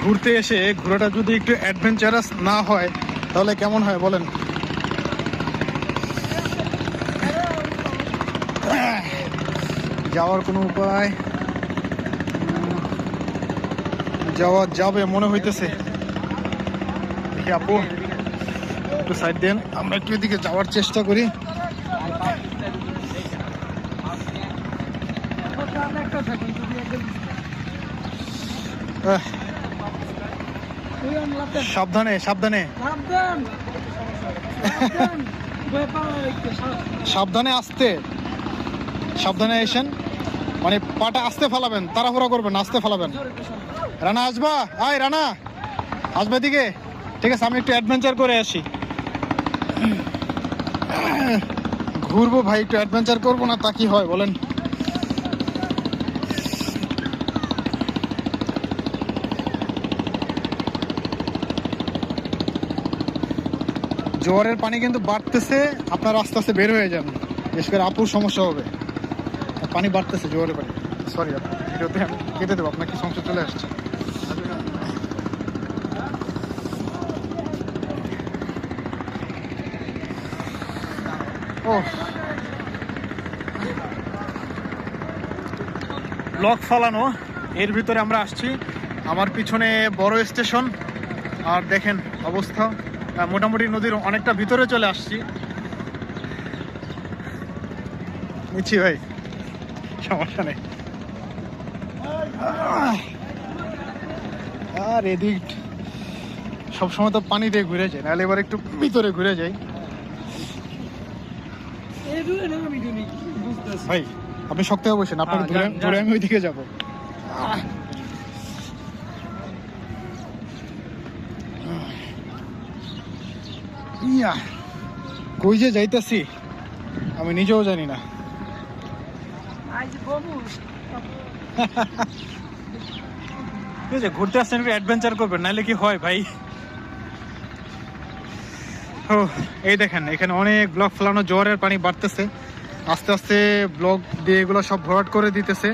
ঘুরতে এসে ঘোরাটা যদি একটু অ্যাডভেঞ্চারাস না হয় তাহলে কেমন হয় বলেন? যাওয়ার কোনো উপায় যাওয়া যাবে মনে হইতেছে। দেখি আপু একটু সাইড দেন, আমরা একটু এদিকে যাওয়ার চেষ্টা করি। সাবধানে সাবধানে সাবধানে আসতে সাবধানে এসেন, মানে পাটা আস্তে ফালাবেন, তাড়াহুড়া করবেন, আস্তে ফালাবেন। রানা আসবা? আয় রানা আসবে দিকে। ঠিক আছে, আমি একটু অ্যাডভেঞ্চার করে আসি। ঘুরবো ভাই, একটু অ্যাডভেঞ্চার করবো না তা কি হয় বলেন? জোয়ারের পানি কিন্তু বাড়তেছে, আপনার আস্তে আস্তে বের হয়ে যান, বিশেষ করে আপুর সমস্যা হবে। পানি বাড়তেছে, জোয়ারের পানি। সরি ভিডিওতে আমি কেটে দেবো, আপনার কি সমস্যা চলে আসছে। ও ব্লক ফালানো, এর ভিতরে আমরা আসছি। আমার পিছনে বড় স্টেশন, আর দেখেন অবস্থা, মোটামুটি নদীর অনেকটা ভিতরে চলে আসছি। নিচ্ছি ভাই, সমস্যা নেই। আর এদিক সবসময় তো পানি দিয়ে ঘুরে যায়, নাহলে এবার একটু ভিতরে ঘুরে যাই। ভাই আপনি শক্ত হয়ে বসেন, আপনাকে ধরে আমি ওইদিকে যাবো। ইয়া কই যে যাইতাছি আমি নিজেও জানি না। ঠিক আছে, ঘুরতে আসছেন, অ্যাডভেঞ্চার করবেন, নাহলে কি হয় ভাই? ও এই দেখেন, এখানে অনেক ব্লক ফেলানো, জোয়ারের পানি বাড়তেছে আস্তে আস্তে, ব্লক দিয়ে এগুলো সব ভরাট করে দিতেছে।